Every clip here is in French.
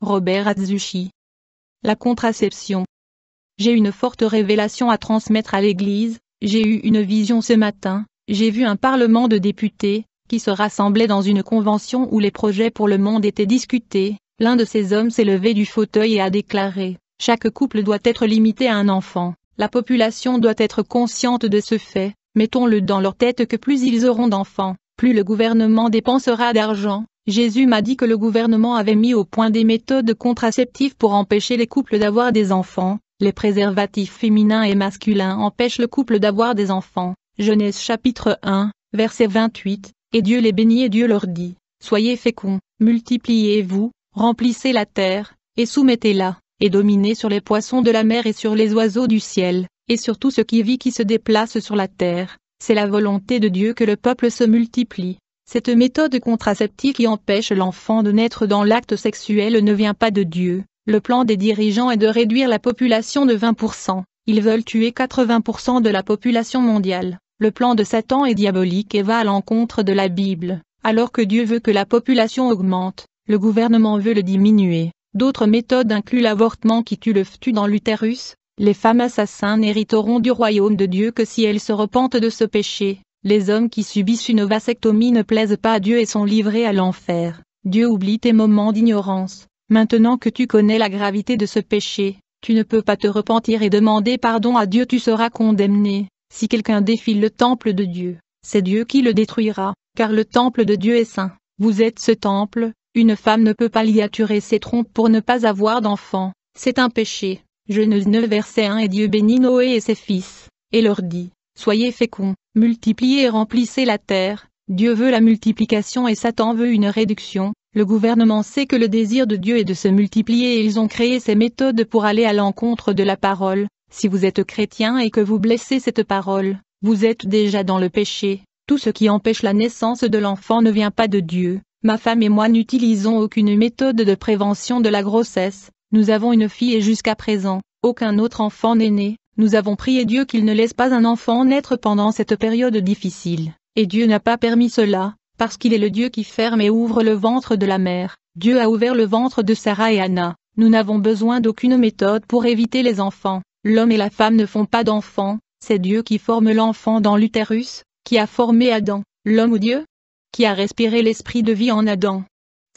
Robert Atsushi. La contraception. J'ai une forte révélation à transmettre à l'Église. J'ai eu une vision ce matin. J'ai vu un parlement de députés, qui se rassemblait dans une convention où les projets pour le monde étaient discutés. L'un de ces hommes s'est levé du fauteuil et a déclaré: chaque couple doit être limité à un enfant. La population doit être consciente de ce fait. Mettons-le dans leur tête que plus ils auront d'enfants, plus le gouvernement dépensera d'argent. Jésus m'a dit que le gouvernement avait mis au point des méthodes contraceptives pour empêcher les couples d'avoir des enfants. Les préservatifs féminins et masculins empêchent le couple d'avoir des enfants. Genèse chapitre 1, verset 28, et Dieu les bénit et Dieu leur dit: soyez féconds, multipliez-vous, remplissez la terre, et soumettez-la, et dominez sur les poissons de la mer et sur les oiseaux du ciel, et sur tout ce qui vit qui se déplace sur la terre. C'est la volonté de Dieu que le peuple se multiplie. Cette méthode contraceptive qui empêche l'enfant de naître dans l'acte sexuel ne vient pas de Dieu. Le plan des dirigeants est de réduire la population de 20%. Ils veulent tuer 80% de la population mondiale. Le plan de Satan est diabolique et va à l'encontre de la Bible. Alors que Dieu veut que la population augmente, le gouvernement veut le diminuer. D'autres méthodes incluent l'avortement qui tue le fœtus dans l'utérus. Les femmes assassins n'hériteront du royaume de Dieu que si elles se repentent de ce péché. Les hommes qui subissent une vasectomie ne plaisent pas à Dieu et sont livrés à l'enfer. Dieu oublie tes moments d'ignorance. Maintenant que tu connais la gravité de ce péché, tu ne peux pas te repentir et demander pardon à Dieu, tu seras condamné. Si quelqu'un défie le temple de Dieu, c'est Dieu qui le détruira, car le temple de Dieu est saint. Vous êtes ce temple. Une femme ne peut pas liaturer ses trompes pour ne pas avoir d'enfant. C'est un péché. Genèse 9 verset 1. Et Dieu bénit Noé et ses fils, et leur dit: soyez féconds, multipliez et remplissez la terre. Dieu veut la multiplication et Satan veut une réduction. Le gouvernement sait que le désir de Dieu est de se multiplier et ils ont créé ces méthodes pour aller à l'encontre de la parole. Si vous êtes chrétien et que vous blessez cette parole, vous êtes déjà dans le péché. Tout ce qui empêche la naissance de l'enfant ne vient pas de Dieu. Ma femme et moi n'utilisons aucune méthode de prévention de la grossesse. Nous avons une fille et jusqu'à présent, aucun autre enfant n'est né. Nous avons prié Dieu qu'il ne laisse pas un enfant naître pendant cette période difficile. Et Dieu n'a pas permis cela, parce qu'il est le Dieu qui ferme et ouvre le ventre de la mère. Dieu a ouvert le ventre de Sarah et Anna. Nous n'avons besoin d'aucune méthode pour éviter les enfants. L'homme et la femme ne font pas d'enfants. C'est Dieu qui forme l'enfant dans l'utérus. Qui a formé Adam, l'homme ou Dieu? Qui a respiré l'esprit de vie en Adam?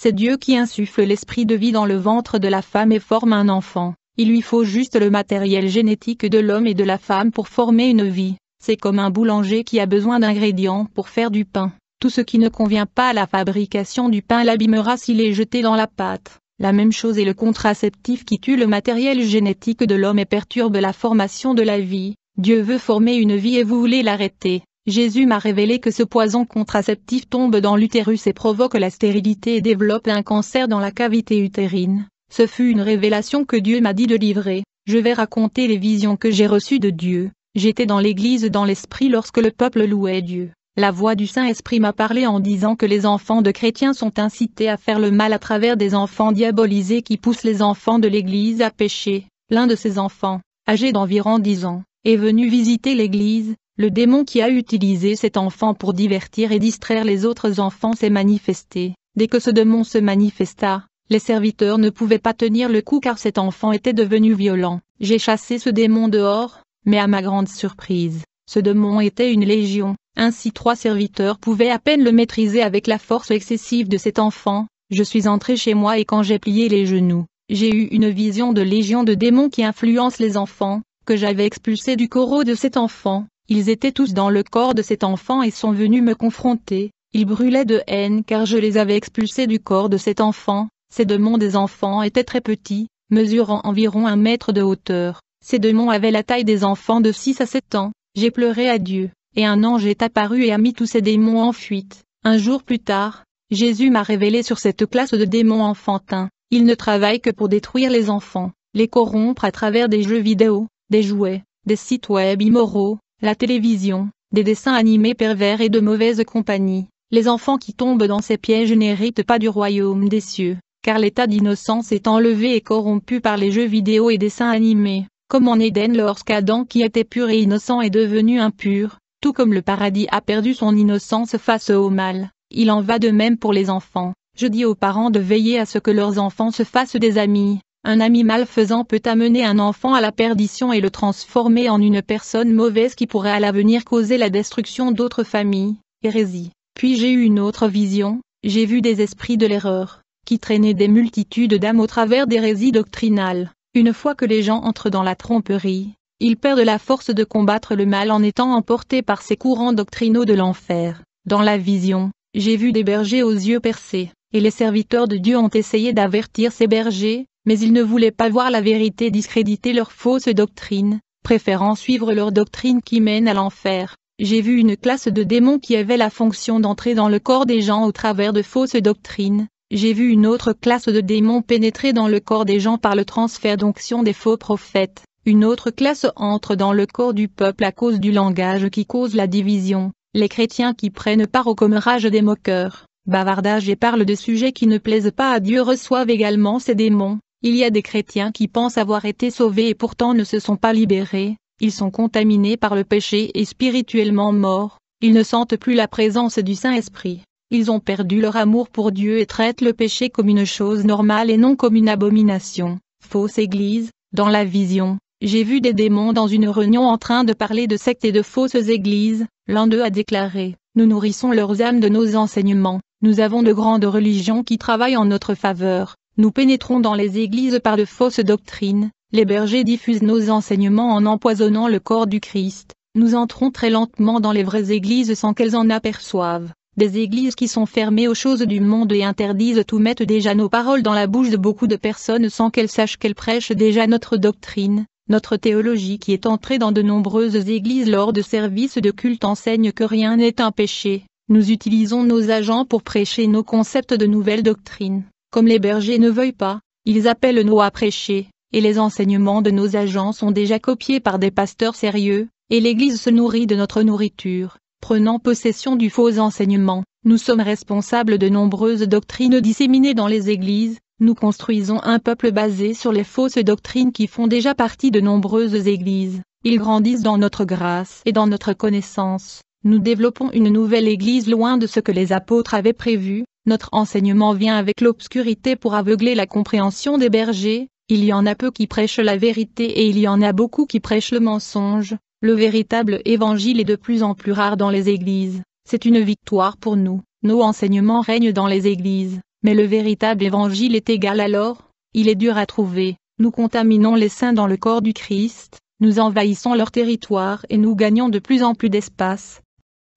C'est Dieu qui insuffle l'esprit de vie dans le ventre de la femme et forme un enfant. Il lui faut juste le matériel génétique de l'homme et de la femme pour former une vie. C'est comme un boulanger qui a besoin d'ingrédients pour faire du pain. Tout ce qui ne convient pas à la fabrication du pain l'abîmera s'il est jeté dans la pâte. La même chose est le contraceptif qui tue le matériel génétique de l'homme et perturbe la formation de la vie. Dieu veut former une vie et vous voulez l'arrêter. Jésus m'a révélé que ce poison contraceptif tombe dans l'utérus et provoque la stérilité et développe un cancer dans la cavité utérine. Ce fut une révélation que Dieu m'a dit de livrer. Je vais raconter les visions que j'ai reçues de Dieu. J'étais dans l'église dans l'esprit lorsque le peuple louait Dieu. La voix du Saint-Esprit m'a parlé en disant que les enfants de chrétiens sont incités à faire le mal à travers des enfants diabolisés qui poussent les enfants de l'église à pécher. L'un de ces enfants, âgé d'environ 10 ans, est venu visiter l'église. Le démon qui a utilisé cet enfant pour divertir et distraire les autres enfants s'est manifesté. Dès que ce démon se manifesta, les serviteurs ne pouvaient pas tenir le coup car cet enfant était devenu violent. J'ai chassé ce démon dehors, mais à ma grande surprise, ce démon était une légion. Ainsi 3 serviteurs pouvaient à peine le maîtriser avec la force excessive de cet enfant. Je suis entré chez moi et quand j'ai plié les genoux, j'ai eu une vision de légion de démons qui influencent les enfants, que j'avais expulsés du corps de cet enfant. Ils étaient tous dans le corps de cet enfant et sont venus me confronter. Ils brûlaient de haine car je les avais expulsés du corps de cet enfant. Ces démons des enfants étaient très petits, mesurant environ 1 mètre de hauteur. Ces démons avaient la taille des enfants de 6 à 7 ans. J'ai pleuré à Dieu, et un ange est apparu et a mis tous ces démons en fuite. Un jour plus tard, Jésus m'a révélé sur cette classe de démons enfantins. Ils ne travaillent que pour détruire les enfants, les corrompre à travers des jeux vidéo, des jouets, des sites web immoraux, la télévision, des dessins animés pervers et de mauvaise compagnie. Les enfants qui tombent dans ces pièges n'héritent pas du royaume des cieux, car l'état d'innocence est enlevé et corrompu par les jeux vidéo et dessins animés, comme en Éden lorsqu'Adam qui était pur et innocent est devenu impur, tout comme le paradis a perdu son innocence face au mal. Il en va de même pour les enfants. Je dis aux parents de veiller à ce que leurs enfants se fassent des amis. Un ami malfaisant peut amener un enfant à la perdition et le transformer en une personne mauvaise qui pourrait à l'avenir causer la destruction d'autres familles. Hérésie. Puis j'ai eu une autre vision, j'ai vu des esprits de l'erreur, qui traînaient des multitudes d'âmes au travers d'hérésies doctrinales. Une fois que les gens entrent dans la tromperie, ils perdent la force de combattre le mal en étant emportés par ces courants doctrinaux de l'enfer. Dans la vision, j'ai vu des bergers aux yeux percés, et les serviteurs de Dieu ont essayé d'avertir ces bergers, mais ils ne voulaient pas voir la vérité discréditer leur fausse doctrine, préférant suivre leur doctrine qui mène à l'enfer. J'ai vu une classe de démons qui avait la fonction d'entrer dans le corps des gens au travers de fausses doctrines. J'ai vu une autre classe de démons pénétrer dans le corps des gens par le transfert d'onction des faux prophètes. Une autre classe entre dans le corps du peuple à cause du langage qui cause la division. Les chrétiens qui prennent part au commérage des moqueurs, bavardage et parlent de sujets qui ne plaisent pas à Dieu reçoivent également ces démons. Il y a des chrétiens qui pensent avoir été sauvés et pourtant ne se sont pas libérés. Ils sont contaminés par le péché et spirituellement morts. Ils ne sentent plus la présence du Saint-Esprit. Ils ont perdu leur amour pour Dieu et traitent le péché comme une chose normale et non comme une abomination. Fausse Église. Dans la vision, j'ai vu des démons dans une réunion en train de parler de sectes et de fausses églises. L'un d'eux a déclaré, « Nous nourrissons leurs âmes de nos enseignements. Nous avons de grandes religions qui travaillent en notre faveur. Nous pénétrons dans les églises par de fausses doctrines. Les bergers diffusent nos enseignements en empoisonnant le corps du Christ. Nous entrons très lentement dans les vraies églises sans qu'elles en aperçoivent. Des églises qui sont fermées aux choses du monde et interdisent tout mettent déjà nos paroles dans la bouche de beaucoup de personnes sans qu'elles sachent qu'elles prêchent déjà notre doctrine. Notre théologie qui est entrée dans de nombreuses églises lors de services de culte enseigne que rien n'est un péché. Nous utilisons nos agents pour prêcher nos concepts de nouvelles doctrines. Comme les bergers ne veulent pas, ils appellent nous à prêcher. Et les enseignements de nos agents sont déjà copiés par des pasteurs sérieux, et l'Église se nourrit de notre nourriture. Prenant possession du faux enseignement, nous sommes responsables de nombreuses doctrines disséminées dans les églises. Nous construisons un peuple basé sur les fausses doctrines qui font déjà partie de nombreuses églises. Ils grandissent dans notre grâce et dans notre connaissance. Nous développons une nouvelle église loin de ce que les apôtres avaient prévu. Notre enseignement vient avec l'obscurité pour aveugler la compréhension des bergers. Il y en a peu qui prêchent la vérité et il y en a beaucoup qui prêchent le mensonge. Le véritable évangile est de plus en plus rare dans les églises. C'est une victoire pour nous. Nos enseignements règnent dans les églises, mais le véritable évangile est égal alors. Il est dur à trouver. Nous contaminons les saints dans le corps du Christ. Nous envahissons leur territoire et nous gagnons de plus en plus d'espace.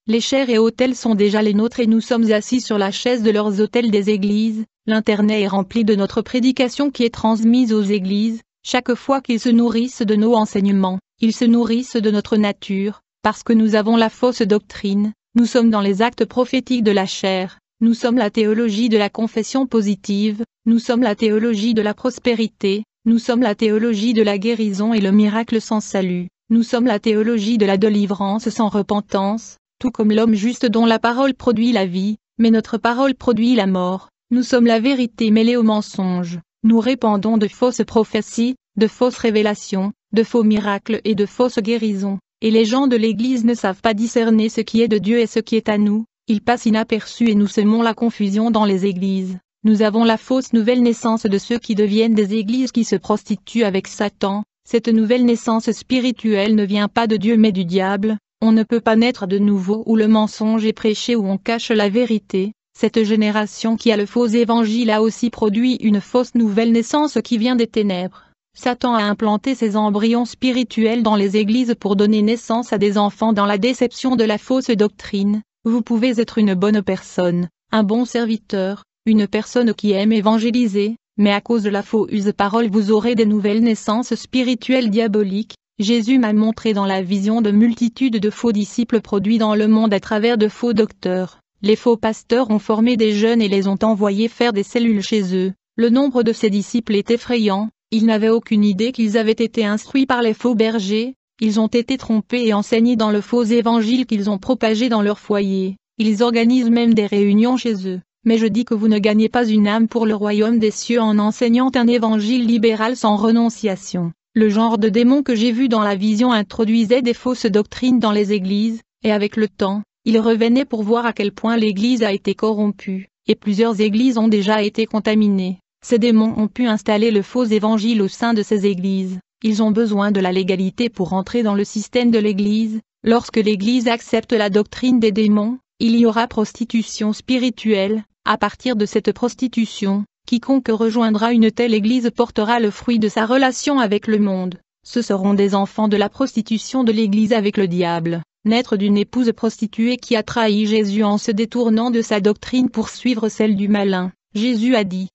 Les chairs et autels sont déjà les nôtres et nous sommes assis sur la chaise de leurs autels des églises. L'Internet est rempli de notre prédication qui est transmise aux églises. Chaque fois qu'ils se nourrissent de nos enseignements, ils se nourrissent de notre nature, parce que nous avons la fausse doctrine. Nous sommes dans les actes prophétiques de la chair. Nous sommes la théologie de la confession positive. Nous sommes la théologie de la prospérité. Nous sommes la théologie de la guérison et le miracle sans salut. Nous sommes la théologie de la délivrance sans repentance. Tout comme l'homme juste dont la parole produit la vie, mais notre parole produit la mort. Nous sommes la vérité mêlée au mensonge. Nous répandons de fausses prophéties, de fausses révélations, de faux miracles et de fausses guérisons. Et les gens de l'Église ne savent pas discerner ce qui est de Dieu et ce qui est à nous. Ils passent inaperçus et nous semons la confusion dans les églises. Nous avons la fausse nouvelle naissance de ceux qui deviennent des églises qui se prostituent avec Satan. Cette nouvelle naissance spirituelle ne vient pas de Dieu mais du diable. On ne peut pas naître de nouveau où le mensonge est prêché où on cache la vérité. Cette génération qui a le faux évangile a aussi produit une fausse nouvelle naissance qui vient des ténèbres. Satan a implanté ses embryons spirituels dans les églises pour donner naissance à des enfants dans la déception de la fausse doctrine. Vous pouvez être une bonne personne, un bon serviteur, une personne qui aime évangéliser, mais à cause de la fausse parole vous aurez des nouvelles naissances spirituelles diaboliques. Jésus m'a montré dans la vision de multitudes de faux disciples produits dans le monde à travers de faux docteurs. Les faux pasteurs ont formé des jeunes et les ont envoyés faire des cellules chez eux. Le nombre de ces disciples est effrayant. Ils n'avaient aucune idée qu'ils avaient été instruits par les faux bergers. Ils ont été trompés et enseignés dans le faux évangile qu'ils ont propagé dans leur foyer. Ils organisent même des réunions chez eux. Mais je dis que vous ne gagnez pas une âme pour le royaume des cieux en enseignant un évangile libéral sans renonciation. Le genre de démon que j'ai vu dans la vision introduisait des fausses doctrines dans les églises, et avec le temps, il revenait pour voir à quel point l'église a été corrompue. et plusieurs églises ont déjà été contaminées. Ces démons ont pu installer le faux évangile au sein de ces églises. Ils ont besoin de la légalité pour entrer dans le système de l'église. Lorsque l'église accepte la doctrine des démons, il y aura prostitution spirituelle. À partir de cette prostitution, quiconque rejoindra une telle église portera le fruit de sa relation avec le monde. Ce seront des enfants de la prostitution de l'église avec le diable, naître d'une épouse prostituée qui a trahi Jésus en se détournant de sa doctrine pour suivre celle du malin. Jésus a dit: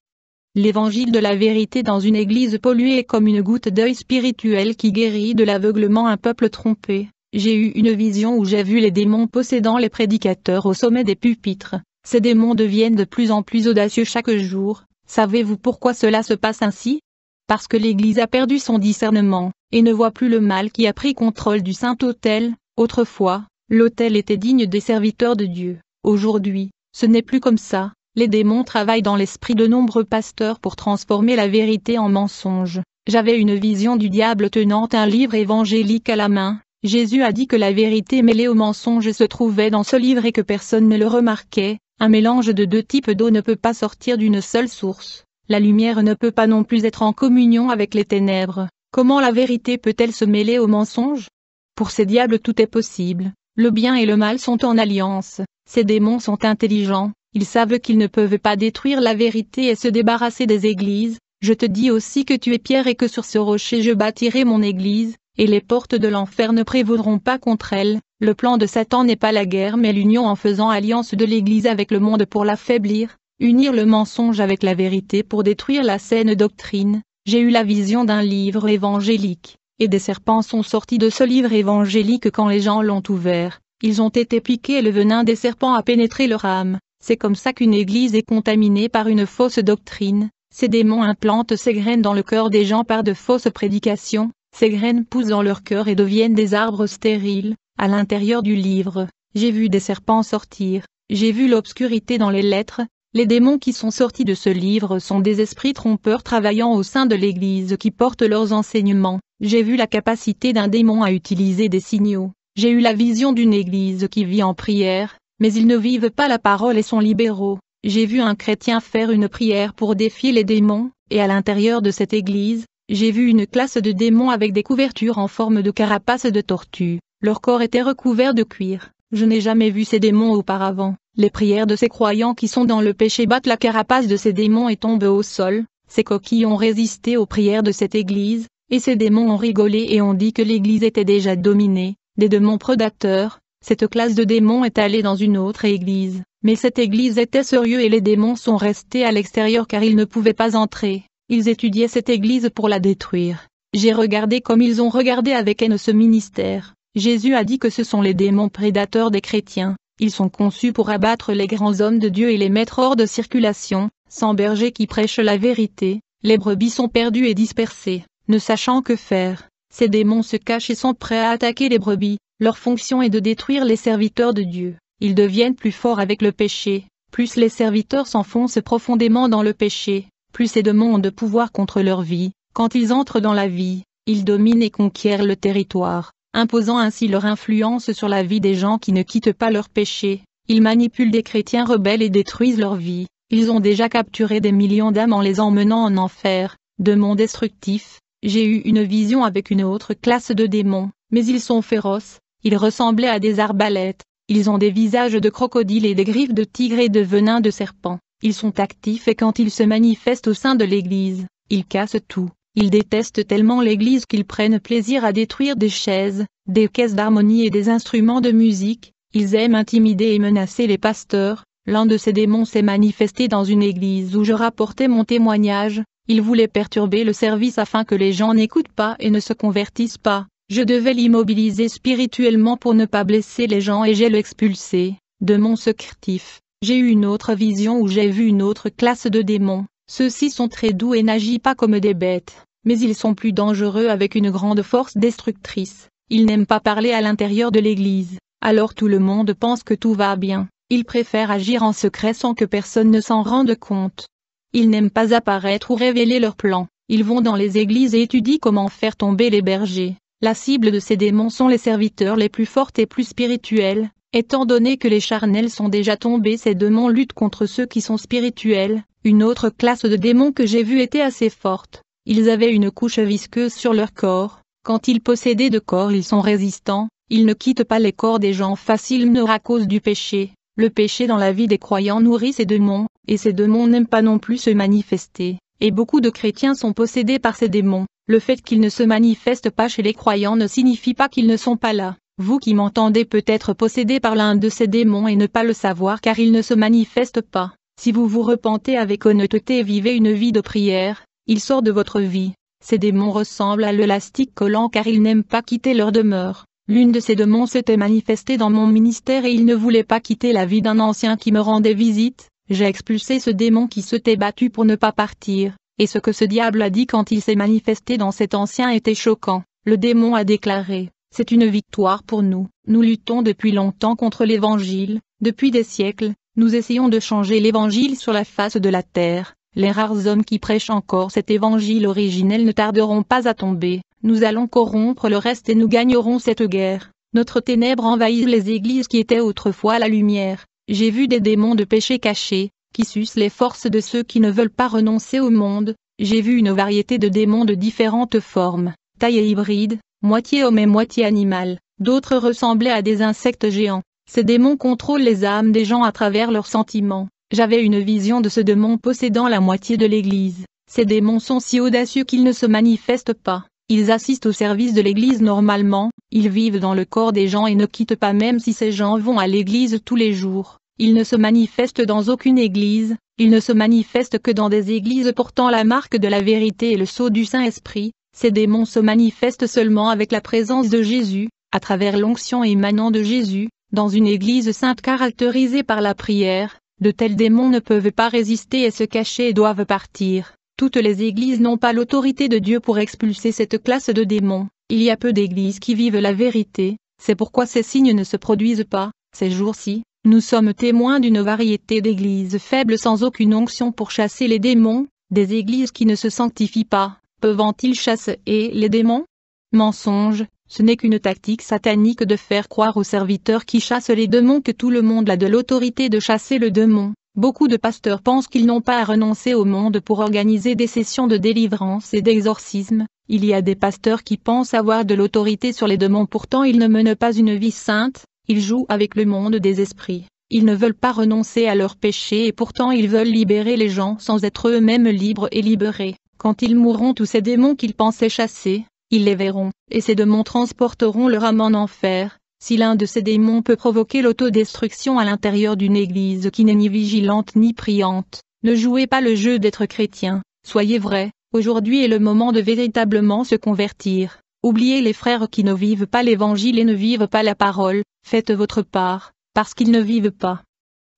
l'évangile de la vérité dans une église polluée est comme une goutte d'œil spirituel qui guérit de l'aveuglement un peuple trompé. J'ai eu une vision où j'ai vu les démons possédant les prédicateurs au sommet des pupitres. Ces démons deviennent de plus en plus audacieux chaque jour. Savez-vous pourquoi cela se passe ainsi? Parce que l'Église a perdu son discernement, et ne voit plus le mal qui a pris contrôle du Saint-Autel. Autrefois, l'autel était digne des serviteurs de Dieu. Aujourd'hui, ce n'est plus comme ça. Les démons travaillent dans l'esprit de nombreux pasteurs pour transformer la vérité en mensonge. J'avais une vision du diable tenant un livre évangélique à la main. Jésus a dit que la vérité mêlée au mensonge se trouvait dans ce livre et que personne ne le remarquait. Un mélange de deux types d'eau ne peut pas sortir d'une seule source. La lumière ne peut pas non plus être en communion avec les ténèbres. Comment la vérité peut-elle se mêler au mensonge? Pour ces diables tout est possible. Le bien et le mal sont en alliance. Ces démons sont intelligents. Ils savent qu'ils ne peuvent pas détruire la vérité et se débarrasser des églises. Je te dis aussi que tu es Pierre et que sur ce rocher je bâtirai mon église, et les portes de l'enfer ne prévaudront pas contre elle. Le plan de Satan n'est pas la guerre mais l'union en faisant alliance de l'église avec le monde pour l'affaiblir, unir le mensonge avec la vérité pour détruire la saine doctrine. J'ai eu la vision d'un livre évangélique, et des serpents sont sortis de ce livre évangélique quand les gens l'ont ouvert. Ils ont été piqués et le venin des serpents a pénétré leur âme. C'est comme ça qu'une église est contaminée par une fausse doctrine. Ces démons implantent ces graines dans le cœur des gens par de fausses prédications. Ces graines poussent dans leur cœur et deviennent des arbres stériles. À l'intérieur du livre, j'ai vu des serpents sortir. J'ai vu l'obscurité dans les lettres. Les démons qui sont sortis de ce livre sont des esprits trompeurs travaillant au sein de l'église qui portent leurs enseignements. J'ai vu la capacité d'un démon à utiliser des signaux. J'ai eu la vision d'une église qui vit en prière, mais ils ne vivent pas la parole et sont libéraux. J'ai vu un chrétien faire une prière pour défier les démons, et à l'intérieur de cette église, j'ai vu une classe de démons avec des couvertures en forme de carapace de tortue. Leur corps était recouvert de cuir. Je n'ai jamais vu ces démons auparavant. Les prières de ces croyants qui sont dans le péché battent la carapace de ces démons et tombent au sol. Ces coquilles ont résisté aux prières de cette église, et ces démons ont rigolé et ont dit que l'église était déjà dominée. Des démons prédateurs. Cette classe de démons est allée dans une autre église, mais cette église était sérieuse et les démons sont restés à l'extérieur car ils ne pouvaient pas entrer. Ils étudiaient cette église pour la détruire. J'ai regardé comme ils ont regardé avec haine ce ministère. Jésus a dit que ce sont les démons prédateurs des chrétiens. Ils sont conçus pour abattre les grands hommes de Dieu et les mettre hors de circulation. Sans berger qui prêche la vérité, les brebis sont perdues et dispersées, ne sachant que faire. Ces démons se cachent et sont prêts à attaquer les brebis. Leur fonction est de détruire les serviteurs de Dieu. Ils deviennent plus forts avec le péché. Plus les serviteurs s'enfoncent profondément dans le péché, plus ces démons ont de pouvoir contre leur vie. Quand ils entrent dans la vie, ils dominent et conquièrent le territoire, imposant ainsi leur influence sur la vie des gens qui ne quittent pas leur péché. Ils manipulent des chrétiens rebelles et détruisent leur vie. Ils ont déjà capturé des millions d'âmes en les emmenant en enfer. Démons destructifs. J'ai eu une vision avec une autre classe de démons, mais ils sont féroces. Ils ressemblaient à des arbalètes. Ils ont des visages de crocodiles et des griffes de tigre et de venin de serpent. Ils sont actifs et quand ils se manifestent au sein de l'église, ils cassent tout. Ils détestent tellement l'église qu'ils prennent plaisir à détruire des chaises, des caisses d'harmonie et des instruments de musique. Ils aiment intimider et menacer les pasteurs. L'un de ces démons s'est manifesté dans une église où je rapportais mon témoignage. Il voulait perturber le service afin que les gens n'écoutent pas et ne se convertissent pas. Je devais l'immobiliser spirituellement pour ne pas blesser les gens et j'ai l'expulsé. Démon secretif. J'ai eu une autre vision où j'ai vu une autre classe de démons. Ceux-ci sont très doux et n'agissent pas comme des bêtes, mais ils sont plus dangereux avec une grande force destructrice. Ils n'aiment pas parler à l'intérieur de l'église, alors tout le monde pense que tout va bien. Ils préfèrent agir en secret sans que personne ne s'en rende compte. Ils n'aiment pas apparaître ou révéler leurs plans. Ils vont dans les églises et étudient comment faire tomber les bergers. La cible de ces démons sont les serviteurs les plus forts et plus spirituels. Étant donné que les charnels sont déjà tombés, ces démons luttent contre ceux qui sont spirituels. Une autre classe de démons que j'ai vue était assez forte. Ils avaient une couche visqueuse sur leur corps. Quand ils possédaient de corps, ils sont résistants. Ils ne quittent pas les corps des gens facilement à cause du péché. Le péché dans la vie des croyants nourrit ces démons, et ces démons n'aiment pas non plus se manifester. Et beaucoup de chrétiens sont possédés par ces démons. Le fait qu'ils ne se manifestent pas chez les croyants ne signifie pas qu'ils ne sont pas là. Vous qui m'entendez peut être possédé par l'un de ces démons et ne pas le savoir car ils ne se manifestent pas. Si vous vous repentez avec honnêteté et vivez une vie de prière, il sort de votre vie. Ces démons ressemblent à l'élastique collant car ils n'aiment pas quitter leur demeure. L'une de ces démons s'était manifestée dans mon ministère et il ne voulait pas quitter la vie d'un ancien qui me rendait visite. J'ai expulsé ce démon qui s'était battu pour ne pas partir, et ce que ce diable a dit quand il s'est manifesté dans cet ancien était choquant. Le démon a déclaré, « C'est une victoire pour nous, nous luttons depuis longtemps contre l'évangile, depuis des siècles, nous essayons de changer l'évangile sur la face de la terre. Les rares hommes qui prêchent encore cet évangile originel ne tarderont pas à tomber, nous allons corrompre le reste et nous gagnerons cette guerre. Notre ténèbre envahit les églises qui étaient autrefois la lumière. J'ai vu des démons de péché cachés, qui sucent les forces de ceux qui ne veulent pas renoncer au monde. J'ai vu une variété de démons de différentes formes, taille et hybrides, moitié homme et moitié animal. D'autres ressemblaient à des insectes géants. Ces démons contrôlent les âmes des gens à travers leurs sentiments. J'avais une vision de ce démon possédant la moitié de l'église. Ces démons sont si audacieux qu'ils ne se manifestent pas. Ils assistent au service de l'église normalement, ils vivent dans le corps des gens et ne quittent pas même si ces gens vont à l'église tous les jours. Ils ne se manifestent dans aucune église, ils ne se manifestent que dans des églises portant la marque de la vérité et le sceau du Saint-Esprit. Ces démons se manifestent seulement avec la présence de Jésus, à travers l'onction émanant de Jésus, dans une église sainte caractérisée par la prière. De tels démons ne peuvent pas résister et se cacher et doivent partir. Toutes les églises n'ont pas l'autorité de Dieu pour expulser cette classe de démons. Il y a peu d'églises qui vivent la vérité, c'est pourquoi ces signes ne se produisent pas. Ces jours-ci, nous sommes témoins d'une variété d'églises faibles sans aucune onction pour chasser les démons. Des églises qui ne se sanctifient pas, peuvent-ils chasser les démons? Mensonge, ce n'est qu'une tactique satanique de faire croire aux serviteurs qui chassent les démons que tout le monde a de l'autorité de chasser le démon. Beaucoup de pasteurs pensent qu'ils n'ont pas à renoncer au monde pour organiser des sessions de délivrance et d'exorcisme. Il y a des pasteurs qui pensent avoir de l'autorité sur les démons, pourtant ils ne mènent pas une vie sainte, ils jouent avec le monde des esprits. Ils ne veulent pas renoncer à leurs péchés et pourtant ils veulent libérer les gens sans être eux-mêmes libres et libérés. Quand ils mourront tous ces démons qu'ils pensaient chasser, ils les verront, et ces démons transporteront leur âme en enfer. Si l'un de ces démons peut provoquer l'autodestruction à l'intérieur d'une église qui n'est ni vigilante ni priante, ne jouez pas le jeu d'être chrétien, soyez vrai, aujourd'hui est le moment de véritablement se convertir. Oubliez les frères qui ne vivent pas l'évangile et ne vivent pas la parole, faites votre part, parce qu'ils ne vivent pas.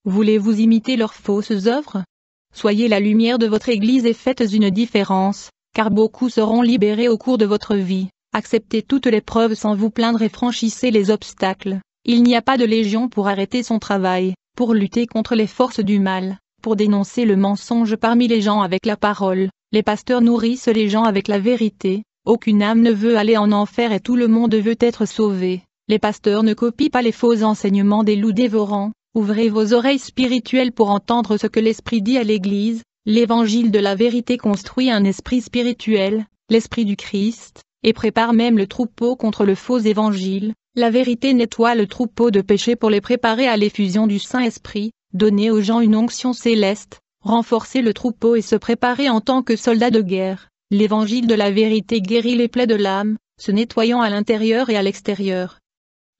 Voulez-vous imiter leurs fausses œuvres? Soyez la lumière de votre église et faites une différence, car beaucoup seront libérés au cours de votre vie. Acceptez toutes les preuves sans vous plaindre et franchissez les obstacles. Il n'y a pas de légion pour arrêter son travail, pour lutter contre les forces du mal, pour dénoncer le mensonge parmi les gens avec la parole. Les pasteurs nourrissent les gens avec la vérité. Aucune âme ne veut aller en enfer et tout le monde veut être sauvé. Les pasteurs ne copient pas les faux enseignements des loups dévorants. Ouvrez vos oreilles spirituelles pour entendre ce que l'Esprit dit à l'Église. L'évangile de la vérité construit un esprit spirituel, l'Esprit du Christ, et prépare même le troupeau contre le faux évangile. La vérité nettoie le troupeau de péché pour les préparer à l'effusion du Saint-Esprit, donner aux gens une onction céleste, renforcer le troupeau et se préparer en tant que soldats de guerre. L'évangile de la vérité guérit les plaies de l'âme, se nettoyant à l'intérieur et à l'extérieur.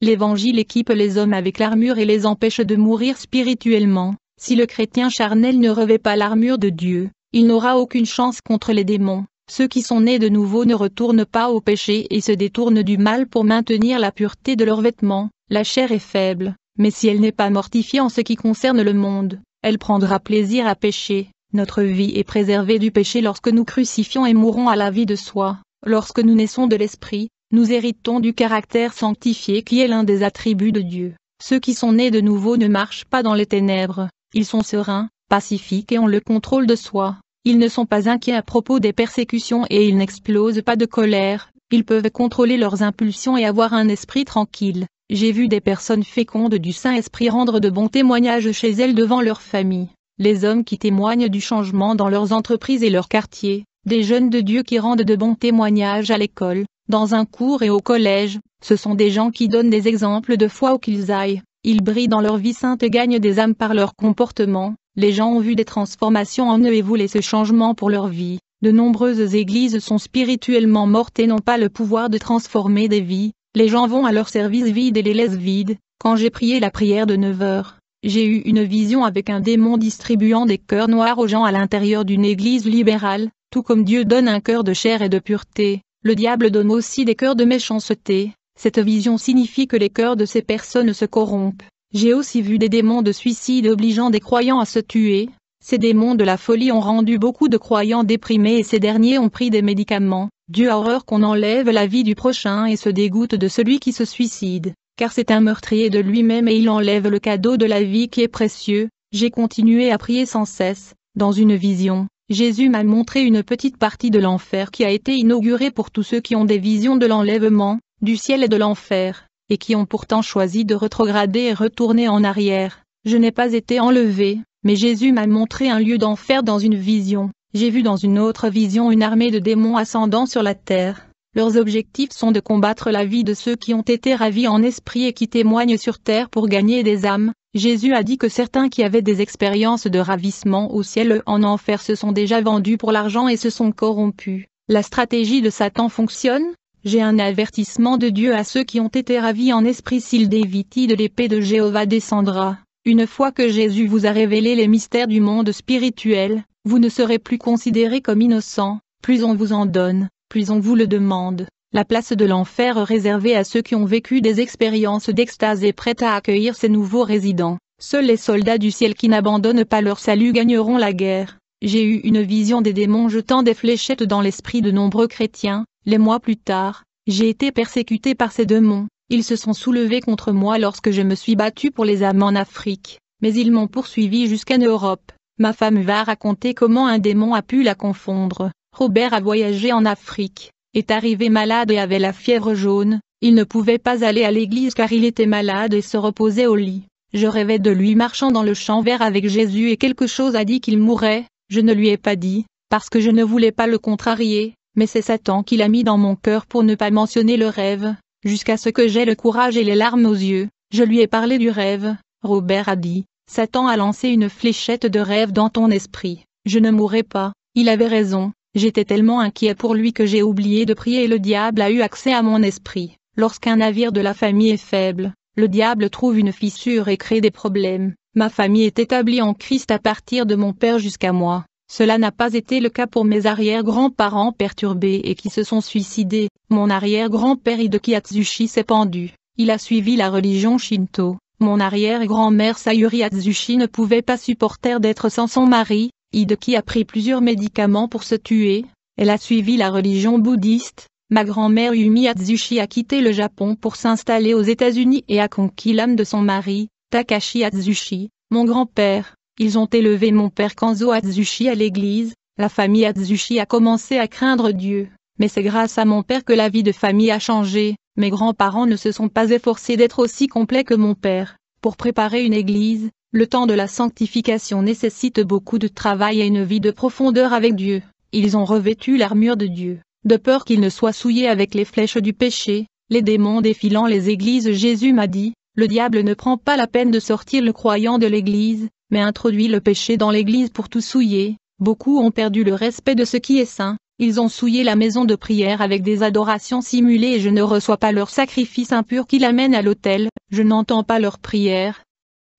L'évangile équipe les hommes avec l'armure et les empêche de mourir spirituellement. Si le chrétien charnel ne revêt pas l'armure de Dieu, il n'aura aucune chance contre les démons. Ceux qui sont nés de nouveau ne retournent pas au péché et se détournent du mal pour maintenir la pureté de leurs vêtements. La chair est faible, mais si elle n'est pas mortifiée en ce qui concerne le monde, elle prendra plaisir à pécher. Notre vie est préservée du péché lorsque nous crucifions et mourons à la vie de soi. Lorsque nous naissons de l'Esprit, nous héritons du caractère sanctifié qui est l'un des attributs de Dieu. Ceux qui sont nés de nouveau ne marchent pas dans les ténèbres, ils sont sereins, pacifiques et ont le contrôle de soi. Ils ne sont pas inquiets à propos des persécutions et ils n'explosent pas de colère, ils peuvent contrôler leurs impulsions et avoir un esprit tranquille. J'ai vu des personnes fécondes du Saint-Esprit rendre de bons témoignages chez elles devant leur famille. Les hommes qui témoignent du changement dans leurs entreprises et leurs quartiers, des jeunes de Dieu qui rendent de bons témoignages à l'école, dans un cours et au collège, ce sont des gens qui donnent des exemples de foi où qu'ils aillent. Ils brillent dans leur vie sainte et gagnent des âmes par leur comportement. Les gens ont vu des transformations en eux et voulaient ce changement pour leur vie. De nombreuses églises sont spirituellement mortes et n'ont pas le pouvoir de transformer des vies. Les gens vont à leur service vide et les laissent vides. Quand j'ai prié la prière de 9 heures, j'ai eu une vision avec un démon distribuant des cœurs noirs aux gens à l'intérieur d'une église libérale. Tout comme Dieu donne un cœur de chair et de pureté, le diable donne aussi des cœurs de méchanceté. Cette vision signifie que les cœurs de ces personnes se corrompent. J'ai aussi vu des démons de suicide obligeant des croyants à se tuer. Ces démons de la folie ont rendu beaucoup de croyants déprimés et ces derniers ont pris des médicaments. Dieu a horreur qu'on enlève la vie du prochain et se dégoûte de celui qui se suicide, car c'est un meurtrier de lui-même et il enlève le cadeau de la vie qui est précieux. J'ai continué à prier sans cesse. Dans une vision, Jésus m'a montré une petite partie de l'enfer qui a été inaugurée pour tous ceux qui ont des visions de l'enlèvement, du ciel et de l'enfer, et qui ont pourtant choisi de rétrograder et retourner en arrière. Je n'ai pas été enlevé, mais Jésus m'a montré un lieu d'enfer dans une vision. J'ai vu dans une autre vision une armée de démons ascendant sur la terre. Leurs objectifs sont de combattre la vie de ceux qui ont été ravis en esprit et qui témoignent sur terre pour gagner des âmes. Jésus a dit que certains qui avaient des expériences de ravissement au ciel et en enfer se sont déjà vendus pour l'argent et se sont corrompus. La stratégie de Satan fonctionne. J'ai un avertissement de Dieu à ceux qui ont été ravis en esprit, s'il déviti de l'épée de Jéhovah descendra. Une fois que Jésus vous a révélé les mystères du monde spirituel, vous ne serez plus considérés comme innocents. Plus on vous en donne, plus on vous le demande. La place de l'enfer réservée à ceux qui ont vécu des expériences d'extase est prête à accueillir ces nouveaux résidents. Seuls les soldats du ciel qui n'abandonnent pas leur salut gagneront la guerre. J'ai eu une vision des démons jetant des fléchettes dans l'esprit de nombreux chrétiens. Les mois plus tard, j'ai été persécuté par ces démons. Ils se sont soulevés contre moi lorsque je me suis battu pour les âmes en Afrique, mais ils m'ont poursuivi jusqu'en Europe. Ma femme va raconter comment un démon a pu la confondre. Robert a voyagé en Afrique, est arrivé malade et avait la fièvre jaune. Il ne pouvait pas aller à l'église car il était malade et se reposait au lit. Je rêvais de lui marchant dans le champ vert avec Jésus et quelque chose a dit qu'il mourrait. Je ne lui ai pas dit, parce que je ne voulais pas le contrarier. Mais c'est Satan qui l'a mis dans mon cœur pour ne pas mentionner le rêve, jusqu'à ce que j'aie le courage et les larmes aux yeux. Je lui ai parlé du rêve. Robert a dit, Satan a lancé une fléchette de rêve dans ton esprit. Je ne mourrai pas. Il avait raison. J'étais tellement inquiet pour lui que j'ai oublié de prier et le diable a eu accès à mon esprit. Lorsqu'un navire de la famille est faible, le diable trouve une fissure et crée des problèmes. Ma famille est établie en Christ à partir de mon père jusqu'à moi. Cela n'a pas été le cas pour mes arrière-grands-parents perturbés et qui se sont suicidés. Mon arrière-grand-père Hideki Atsushi s'est pendu. Il a suivi la religion Shinto. Mon arrière-grand-mère Sayuri Atsushi ne pouvait pas supporter d'être sans son mari. Hideki a pris plusieurs médicaments pour se tuer. Elle a suivi la religion bouddhiste. Ma grand-mère Yumi Atsushi a quitté le Japon pour s'installer aux États-Unis et a conquis l'âme de son mari, Takashi Atsushi, mon grand-père. Ils ont élevé mon père Kanzo Atsushi à l'église. La famille Atsushi a commencé à craindre Dieu. Mais c'est grâce à mon père que la vie de famille a changé. Mes grands-parents ne se sont pas efforcés d'être aussi complets que mon père. Pour préparer une église, le temps de la sanctification nécessite beaucoup de travail et une vie de profondeur avec Dieu. Ils ont revêtu l'armure de Dieu, de peur qu'ils ne soient souillés avec les flèches du péché, les démons défilant les églises. Jésus m'a dit, le diable ne prend pas la peine de sortir le croyant de l'église, mais introduit le péché dans l'église pour tout souiller. Beaucoup ont perdu le respect de ce qui est saint. Ils ont souillé la maison de prière avec des adorations simulées et je ne reçois pas leurs sacrifices impurs qui l'amènent à l'autel, je n'entends pas leurs prières.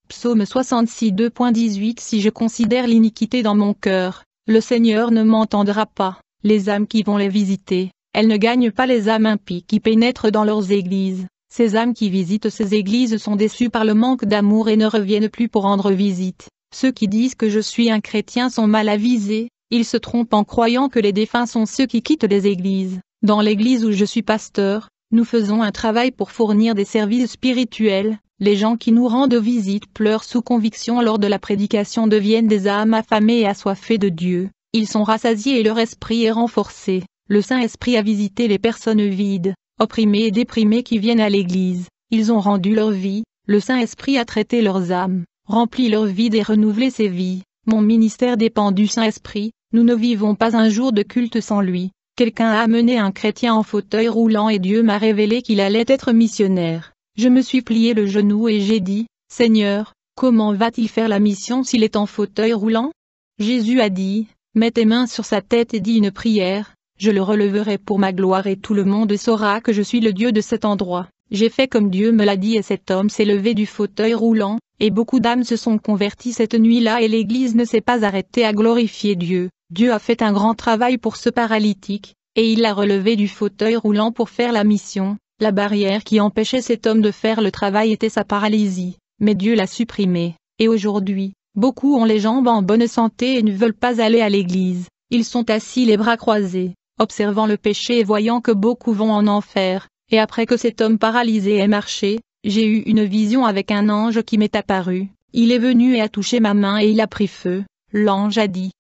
Psaume 66 2.18 Si je considère l'iniquité dans mon cœur, le Seigneur ne m'entendra pas. Les âmes qui vont les visiter, elles ne gagnent pas les âmes impies qui pénètrent dans leurs églises. Ces âmes qui visitent ces églises sont déçues par le manque d'amour et ne reviennent plus pour rendre visite. Ceux qui disent que je suis un chrétien sont mal avisés. Ils se trompent en croyant que les défunts sont ceux qui quittent les églises. Dans l'église où je suis pasteur, nous faisons un travail pour fournir des services spirituels. Les gens qui nous rendent visite pleurent sous conviction lors de la prédication deviennent des âmes affamées et assoiffées de Dieu. Ils sont rassasiés et leur esprit est renforcé. Le Saint-Esprit a visité les personnes vides, opprimées et déprimées qui viennent à l'église. Ils ont rendu leur vie, le Saint-Esprit a traité leurs âmes, rempli leur vide et renouvelé ses vies. Mon ministère dépend du Saint-Esprit, nous ne vivons pas un jour de culte sans lui. Quelqu'un a amené un chrétien en fauteuil roulant et Dieu m'a révélé qu'il allait être missionnaire. Je me suis plié le genou et j'ai dit, Seigneur, comment va-t-il faire la mission s'il est en fauteuil roulant? Jésus a dit, mets tes mains sur sa tête et dis une prière, je le releverai pour ma gloire et tout le monde saura que je suis le Dieu de cet endroit. J'ai fait comme Dieu me l'a dit et cet homme s'est levé du fauteuil roulant, et beaucoup d'âmes se sont converties cette nuit-là et l'Église ne s'est pas arrêtée à glorifier Dieu. Dieu a fait un grand travail pour ce paralytique, et il l'a relevé du fauteuil roulant pour faire la mission. La barrière qui empêchait cet homme de faire le travail était sa paralysie, mais Dieu l'a supprimée, et aujourd'hui, beaucoup ont les jambes en bonne santé et ne veulent pas aller à l'église. Ils sont assis les bras croisés, observant le péché et voyant que beaucoup vont en enfer, et après que cet homme paralysé ait marché, j'ai eu une vision avec un ange qui m'est apparu. Il est venu et a touché ma main et il a pris feu. L'ange a dit,